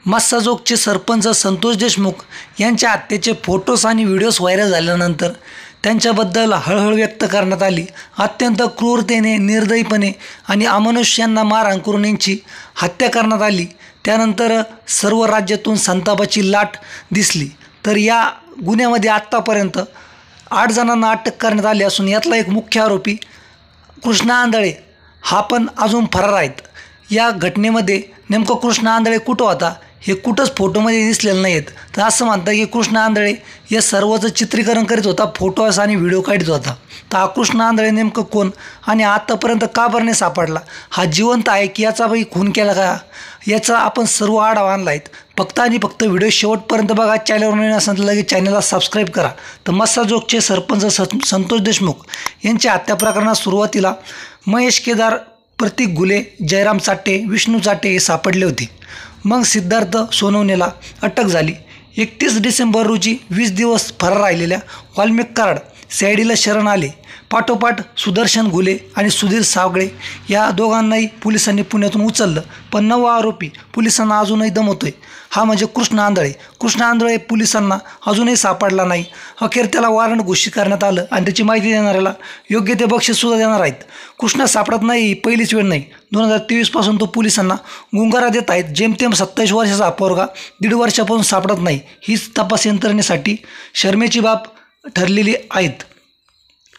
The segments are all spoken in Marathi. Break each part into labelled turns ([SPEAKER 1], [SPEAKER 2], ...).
[SPEAKER 1] मस्साजोगचे सरपंच संतोष देशमुख यांच्या हत्येचे फोटोज आणि व्हिडिओज व्हायरल झाल्यानंतर त्यांच्याबद्दल हळहळ व्यक्त करण्यात आली। अत्यंत क्रूरतेने, निर्दयीपणे आणि अमानुष्यांना मारहाण करून यांची हत्या करण्यात आली। त्यानंतर सर्व राज्यातून संतापाची लाट दिसली। तर या गुन्ह्यामध्ये आत्तापर्यंत 8 जणांना अटक करण्यात आली असून यातला एक मुख्य आरोपी कृष्णा आंधळे हा पण अजून फरार आहेत। या घटनेमध्ये नेमकं कृष्णा आंधळे कुठं होता हे कुठंच फोटोमध्ये दिसलेलं नाहीत। तर असं म्हणतात की कृष्णा आंधळे या सर्वचं चित्रीकरण करीत होता, फोटोज आणि व्हिडिओ काढत होता। तर हा कृष्णा आंधळे नेमकं कोण आणि आतापर्यंत का बरं नाही सापडला, हा जिवंत आहे की याचा बाई खून केला का, याचा आपण सर्व आढावा आणला आहे। फक्त आणि फक्त व्हिडिओ शेवटपर्यंत बघा। चॅनलवर नवीन असेल तर लगेच चॅनलला सबस्क्राईब करा। तर मस्साजोगचे सरपंच संतोष देशमुख यांच्या हत्या प्रकरणात सुरुवातीला महेश केदार, प्रतीक घुले, जयराम चाटे, विष्णू चाटे हे सापडले होते। मग सिद्धार्थ सोनवणेला अटक झाली। 31 डिसेंबर रोजी 20 दिवस फरार राहिलेल्या वाल्मिक कराड सीआयडीला शरण आले। पाठोपाठ सुदर्शन घुले आणि सुधीर सावळे या दोघांनाही पोलिसांनी पुण्यातून उचललं। पण नवा आरोपी पोलिसांना अजूनही दमवतोय, हा म्हणजे कृष्णा आंधळे। कृष्णा आंधळे पोलिसांना अजूनही सापडला नाही। अखेर त्याला वॉरंट घोषित करण्यात आलं आणि त्याची माहिती देणाऱ्याला योग्य ते बक्षीससुद्धा देणार आहेत। कृष्णा सापडत नाही ही पहिलीच वेळ नाही। 2023 पासून तो पोलिसांना गुंगारा देत आहेत। जेमतेम 27 वर्षाचा पोरगा 1.5 वर्षापासून सापडत नाही, हीच तपास यंत्रणेसाठी शरमेची बाब ठरलेली आहेत।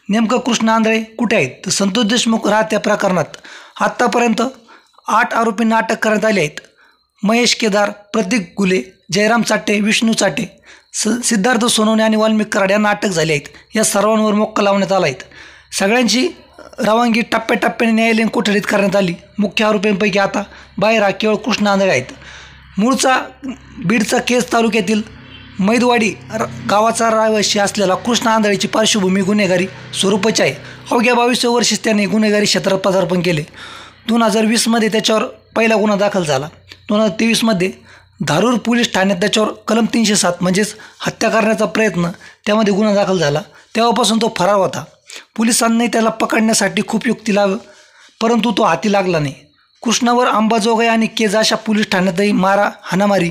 [SPEAKER 1] नेमकं कृष्णा आंधळे कुठे आहेत, तर संतोष देशमुख हत्या प्रकरणात आत्तापर्यंत 8 आरोपींना अटक करण्यात आली आहेत। महेश केदार, प्रतीक घुले, जयराम चाटे, विष्णू चाटे, सिद्धार्थ सोनवणे आणि वाल्मिक कराड यांना अटक झाली आहेत। या सर्वांवर मोक्का लावण्यात आला आहे। सगळ्यांची रवानगी टप्प्याटप्प्याने न्यायालयीन कोठडीत करण्यात आली। मुख्य आरोपींपैकी आता बाहेर हा केवळ कृष्णा आंधळे आहेत। मूळचा बीडचा केज तालुक्यातील मैदवाडी गावाचा रहिवासी असलेला कृष्णा आंधळेची पार्श्वभूमी गुन्हेगारी स्वरूपाची आहे। अवघ्या 22 वर्षीच त्याने गुन्हेगारी क्षेत्रात पदार्पण केले। 2020मध्ये त्याच्यावर पहिला गुन्हा दाखल झाला। 2023मध्ये धारूर पोलीस ठाण्यात त्याच्यावर कलम 307 म्हणजेच हत्या करण्याचा प्रयत्न त्यामध्ये गुन्हा दाखल झाला। तेव्हापासून तो फरार होता। पोलिसांनी त्याला पकडण्यासाठी खूप युक्ती लावली, परंतु तो हाती लागला नाही। कृष्णावर अंबाजोगाई आणि केज अशा पोलीस ठाण्यातही मारा, हाणामारी,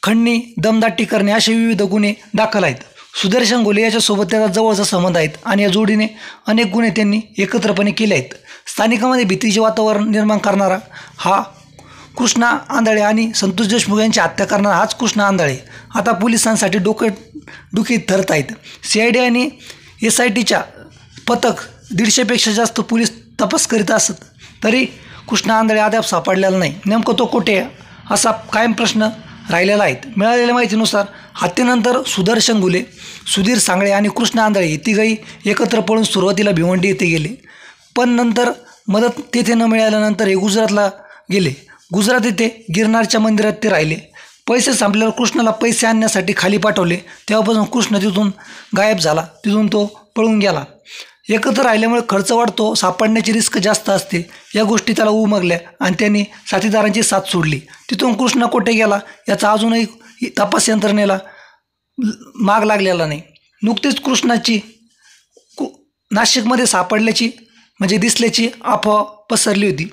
[SPEAKER 1] खंडणी, दमदाटी करणे असे विविध गुन्हे दाखल आहेत। सुदर्शन घुले याच्यासोबत त्याचा जवळचा संबंध आहेत आणि या जोडीने अनेक गुन्हे त्यांनी एकत्रपणे केले आहेत। स्थानिकांमध्ये भीतीचे वातावरण निर्माण करणारा हा कृष्णा आंधळे आणि संतोष देशमुख यांची हत्या करणारा हाच कृष्णा आंधळे आता पोलिसांसाठी डोकेदुखी ठरत आहेत। सीआयडी आणि SITच्या पथक 150पेक्षा जास्त पोलीस तपास करीत असत तरी कृष्णा आंधळे अद्याप सापडलेला नाही। नेमकं तो कुठे असा कायम प्रश्न राहिलेला आहे। मिळालेल्या माहितीनुसार हत्येनंतर सुदर्शन घुले, सुधीर सावळे आणि कृष्णा आंधळे हे तिघही एकत्र पळून सुरुवातीला भिवंडी येथे गेले, पण नंतर मदत तेथे न मिळाल्यानंतर हे गुजरातला गेले। गुजरात येथे गिरनारच्या मंदिरात ते राहिले। पैसे संपल्यावर कृष्णाला पैसे आणण्यासाठी खाली पाठवले। तेव्हापासून कृष्ण तिथून गायब झाला, तिथून तो पळून गेला। एकत्र राहिल्यामुळे खर्च वाढतो, सापडण्याची रिस्क जास्त असते, या गोष्टी त्याला उमगल्या आणि त्यांनी साथीदारांची साथ सोडली। तिथून कृष्णा कुठे गेला याचा अजूनही तपास यंत्रणेला माग लागलेला नाही। नुकतीच कृष्णाची नाशिकमध्ये सापडल्याची म्हणजे दिसल्याची अफवा पसरली होती।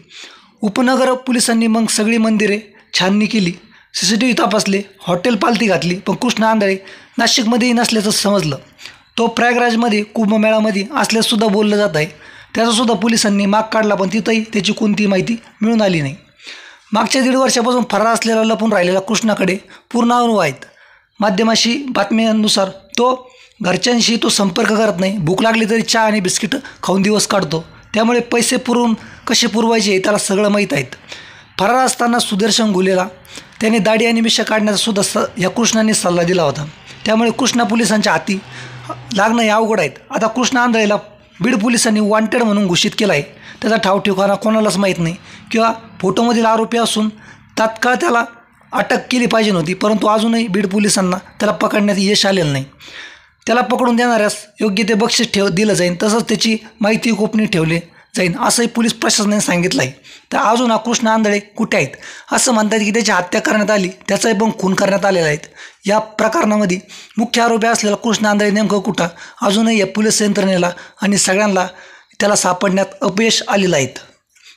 [SPEAKER 1] उपनगर पोलिसांनी मग सगळी मंदिरे छाननी केली, CCTV तपासले, हॉटेल पालथी घातली, पण कृष्णा आंधळे नाशिकमध्येही नसल्याचं समजलं। तो प्रयागराजमध्ये कुंभमेळ्यामध्ये असल्यासुद्धा बोललं जात आहे। त्याचासुद्धा पोलिसांनी माग काढला, पण तिथंही त्याची कोणती माहिती मिळून आली नाही। मागच्या 1.5 वर्षापासून फरार असलेला, लपून राहिलेला कृष्णाकडे पूर्ण अनुभव आहेत। माध्यमाशी बातम्यांनुसार तो घरच्यांशी संपर्क करत नाही, भूक लागली तरी चहा आणि बिस्किट खाऊन दिवस काढतो। त्यामुळे पैसे कसे पुरवायचे त्याला सगळं माहीत आहेत। फरार असताना सुदर्शन घुलेला त्याने दाढी आणि मिशा काढण्याचा सुद्धा या कृष्णाने सल्ला दिला होता। त्यामुळे कृष्णा पोलिसांच्या हाती लागणं हे अवघड आहेत। आता कृष्णा आंधळेला बीड पोलिसांनी वॉन्टेड म्हणून घोषित केला आहे। त्याचा ठावठिकाणा कोणालाच माहीत नाही किंवा फोटोमधील आरोपी असून तात्काळ त्याला अटक केली पाहिजे नव्हती, परंतु अजूनही बीड पोलिसांना त्याला पकडण्यात यश आलेलं नाही। त्याला पकडून देणाऱ्यास योग्य ते बक्षीस दिलं जाईल, तसंच त्याची माहिती गोपनीय ठेवली जाईल असंही पोलीस प्रशासनाने सांगितलं आहे। तर अजून हा कृष्णा आंधळे कुठे आहेत असं म्हणतात की त्याची हत्या करण्यात आली, त्याचाही पण खून करण्यात आलेला आहे। या प्रकरणामध्ये मुख्य आरोपी असलेला कृष्णा आंधळे नेमकं कुठं अजूनही या पोलीस यंत्रणेला आणि सगळ्यांना त्याला सापडण्यात अपयश आलेलं आहे।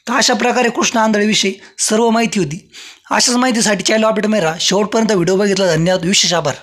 [SPEAKER 1] तर अशा प्रकारे कृष्णा आंधळेविषयी सर्व माहिती होती. अशाच माहितीसाठी चॅनल अपडेट मेरा शेवटपर्यंत व्हिडिओ बघितला. धन्यवाद. विशेष आभार.